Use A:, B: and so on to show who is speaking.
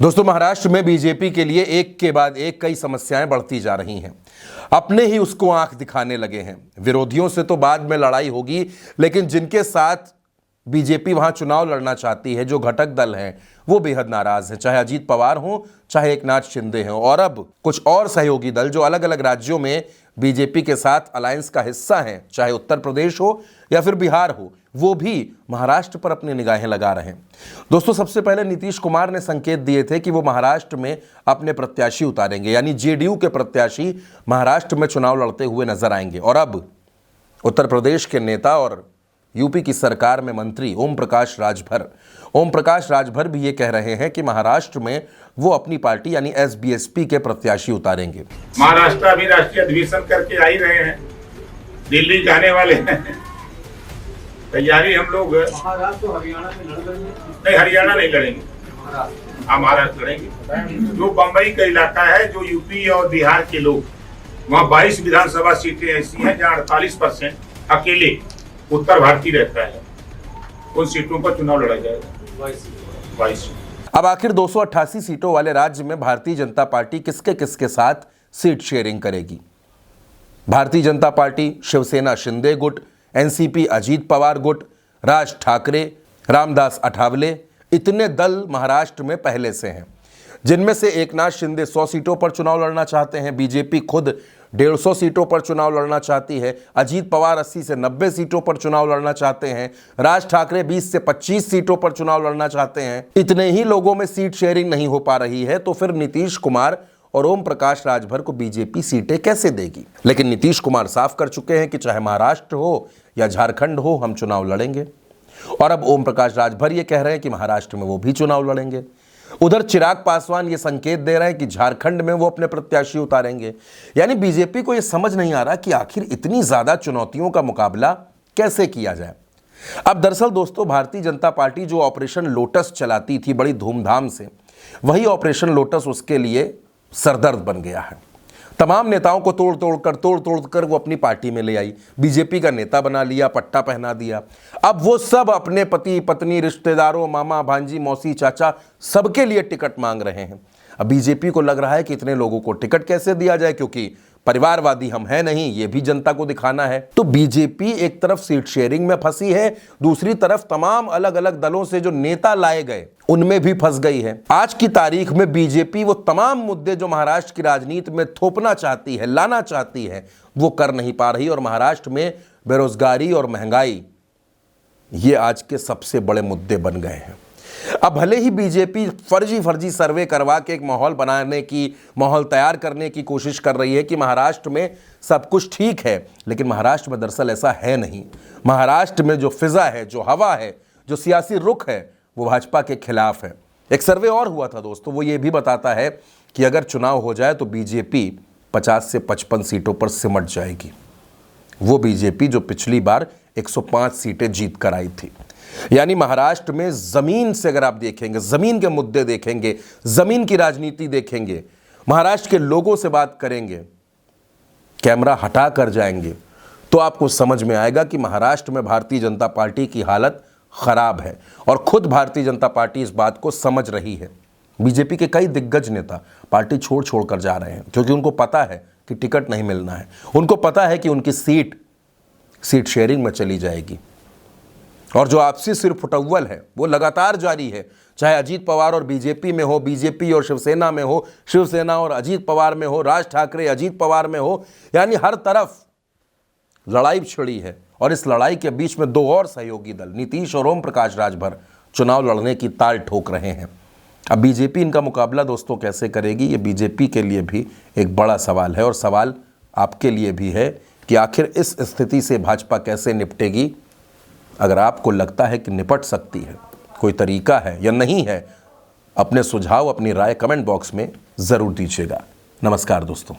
A: दोस्तों, महाराष्ट्र में बीजेपी के लिए एक के बाद एक कई समस्याएं बढ़ती जा रही हैं। अपने ही उसको आंख दिखाने लगे हैं। विरोधियों से तो बाद में लड़ाई होगी, लेकिन जिनके साथ बीजेपी वहां चुनाव लड़ना चाहती है, जो घटक दल हैं, वो बेहद नाराज हैं। चाहे अजीत पवार हो, चाहे एकनाथ शिंदे हों, और अब कुछ और सहयोगी दल जो अलग अलग राज्यों में बीजेपी के साथ अलायंस का हिस्सा हैं, चाहे उत्तर प्रदेश हो या फिर बिहार हो, वो भी महाराष्ट्र पर अपनी निगाहें लगा रहे हैं। दोस्तों, सबसे पहले नीतीश कुमार ने संकेत दिए थे कि वो महाराष्ट्र में अपने प्रत्याशी उतारेंगे, यानी जेडीयू के प्रत्याशी महाराष्ट्र में चुनाव लड़ते हुए नजर आएंगे। और अब उत्तर प्रदेश के नेता और यूपी की सरकार में मंत्री ओम प्रकाश राजभर भी ये कह रहे हैं कि महाराष्ट्र में वो अपनी पार्टी यानी एसबीएसपी के प्रत्याशी उतारेंगे।
B: महाराष्ट्र अभी राष्ट्रीय अधिवेशन करके आ ही रहे हैं, दिल्ली जाने वाले हैं। तैयारी हम लोग
C: महाराष्ट्र तो हरियाणा में लड़ रहे हैं।
B: नहीं, हरियाणा नहीं लड़ेंगे, हाँ महाराष्ट्र लड़ेंगे। जो बंबई का इलाका है, जो यूपी और बिहार के लोग, वहाँ 22 विधानसभा सीटें ऐसी हैं जहाँ 48% अकेले उत्तर भारतीय रहता है। उन सीटों पर चुनाव लड़ा जाएगा। 22।
A: अब आखिर 288 सीटों वाले राज्य में भारतीय जनता पार्टी किसके किसके साथ सीट शेयरिंग करेगी? भारतीय जनता पार्टी शिवसेना शिंदे गुट, एनसीपी अजीत पवार गुट, राज ठाकरे, रामदास अठावले, इतने दल महाराष्ट्र में पहले से हैं, जिनमें से एकनाथ शिंदे 100 सीटों पर चुनाव लड़ना चाहते हैं। बीजेपी खुद 150 सीटों पर चुनाव लड़ना चाहती है। अजीत पवार 80 से 90 सीटों पर चुनाव लड़ना चाहते हैं। राज ठाकरे 20 से 25 सीटों पर चुनाव लड़ना चाहते हैं। इतने ही लोगों में सीट शेयरिंग नहीं हो पा रही है, तो फिर नीतीश कुमार और ओम प्रकाश राजभर को बीजेपी सीटें कैसे देगी? लेकिन नीतीश कुमार साफ कर चुके हैं कि चाहे महाराष्ट्र हो या झारखंड हो, हम चुनाव लड़ेंगे। और अब ओम प्रकाश राजभर ये कह रहे हैं कि महाराष्ट्र में वो भी चुनाव लड़ेंगे। उधर चिराग पासवान ये संकेत दे रहे हैं कि झारखंड में वो अपने प्रत्याशी उतारेंगे। यानी बीजेपी को ये समझ नहीं आ रहा कि आखिर इतनी ज्यादा चुनौतियों का मुकाबला कैसे किया जाए। अब दरअसल दोस्तों, भारतीय जनता पार्टी जो ऑपरेशन लोटस चलाती थी बड़ी धूमधाम से, वही ऑपरेशन लोटस उसके लिए सरदर्द बन गया है। तमाम नेताओं को तोड़ तोड़ कर वो अपनी पार्टी में ले आई, बीजेपी का नेता बना लिया, पट्टा पहना दिया। अब वो सब अपने पति पत्नी, रिश्तेदारों, मामा भांजी, मौसी, चाचा, सबके लिए टिकट मांग रहे हैं। अब बीजेपी को लग रहा है कि इतने लोगों को टिकट कैसे दिया जाए, क्योंकि परिवारवादी हम हैं नहीं, ये भी जनता को दिखाना है। तो बीजेपी एक तरफ सीट शेयरिंग में फंसी है, दूसरी तरफ तमाम अलग अलग दलों से जो नेता लाए गए उनमें भी फंस गई है। आज की तारीख में बीजेपी वो तमाम मुद्दे जो महाराष्ट्र की राजनीति में थोपना चाहती है, लाना चाहती है, वो कर नहीं पा रही। और महाराष्ट्र में बेरोजगारी और महंगाई ये आज के सबसे बड़े मुद्दे बन गए हैं। अब भले ही बीजेपी फर्जी सर्वे करवा के एक माहौल तैयार करने की कोशिश कर रही है कि महाराष्ट्र में सब कुछ ठीक है, लेकिन महाराष्ट्र में दरअसल ऐसा है नहीं। महाराष्ट्र में जो फिजा है, जो हवा है, जो सियासी रुख है, वो भाजपा के खिलाफ है। एक सर्वे और हुआ था दोस्तों, वो ये भी बताता है कि अगर चुनाव हो जाए तो बीजेपी 50 से 55 सीटों पर सिमट जाएगी। वो बीजेपी जो पिछली बार 105 सीटें जीत कर आई थी। यानी महाराष्ट्र में जमीन से अगर आप देखेंगे, जमीन के मुद्दे देखेंगे, जमीन की राजनीति देखेंगे, महाराष्ट्र के लोगों से बात करेंगे, कैमरा हटा कर जाएंगे, तो आपको समझ में आएगा कि महाराष्ट्र में भारतीय जनता पार्टी की हालत खराब है। और खुद भारतीय जनता पार्टी इस बात को समझ रही है। बीजेपी के कई दिग्गज नेता पार्टी छोड़ कर जा रहे हैं, क्योंकि उनको पता है कि टिकट नहीं मिलना है। उनको पता है कि उनकी सीट शेयरिंग में चली जाएगी। और जो आपसी सिर फुटव्वल है वो लगातार जारी है, चाहे अजीत पवार और बीजेपी में हो, बीजेपी और शिवसेना में हो, शिवसेना और अजीत पवार में हो, राज ठाकरे अजीत पवार में हो। यानी हर तरफ लड़ाई छिड़ी है। और इस लड़ाई के बीच में दो और सहयोगी दल, नीतीश और ओम प्रकाश राजभर, चुनाव लड़ने की ताल ठोक रहे हैं। अब बीजेपी इनका मुकाबला दोस्तों कैसे करेगी, ये बीजेपी के लिए भी एक बड़ा सवाल है। और सवाल आपके लिए भी है कि आखिर इस स्थिति से भाजपा कैसे निपटेगी। अगर आपको लगता है कि निपट सकती है, कोई तरीका है या नहीं है, अपने सुझाव, अपनी राय कमेंट बॉक्स में ज़रूर दीजिएगा। नमस्कार दोस्तों।